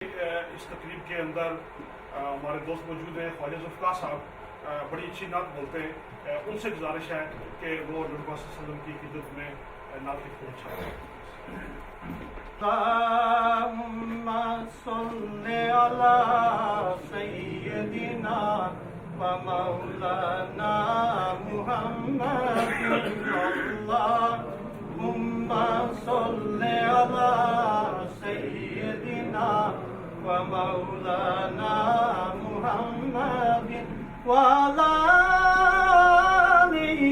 اس تقریب کے اندر ہمارے دوست موجود ہیں خواجہ ذوالفقار صاحب بڑی اچھی نعت بولتے ہیں. ان سے گزارش ہے کہ وہ نبی صلی اللہ علیہ وسلم کی خدمت میں نعت کی خدمت چھاڑیں. اللهم صل على سيدنا ومولانا محمد. اللهم صل على سيدنا ومولانا محمد وعلى آله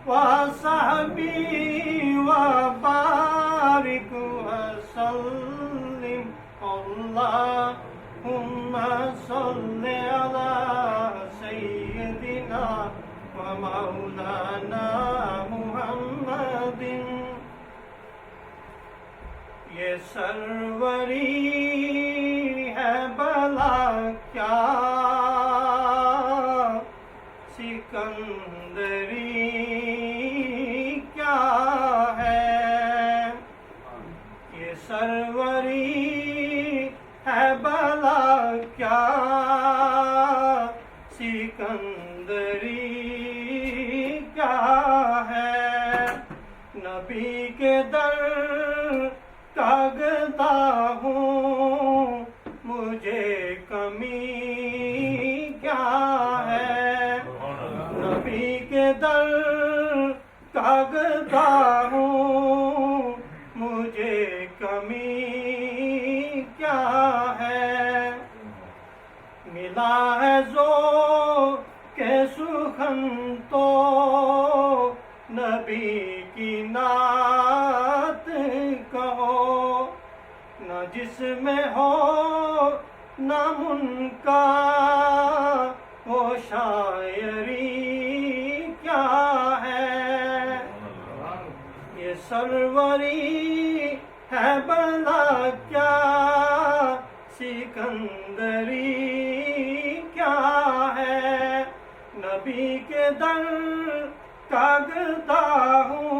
وصحبه وبارك وسلم. اللهم صل على سيدنا ومولانا محمد. یہ سروری ہے بلا کیا سکندری کیا ہے. یہ سروری ہے بلا کیا سکندری کیا ہے. نبی کے در کا گدا ہوں مجھے کمی کیا ہے. نبی کے در کا گدا ہوں مجھے کمی کیا ہے. ملا ہے ذوق کے سخن تو نبی کی نعت کہو. نہ جس میں ہو نہ ان کا وہ شاعری کیا ہے. یہ سروری ہے بلا کیا سکندری کیا ہے. نبی کے در کا گدا ہوں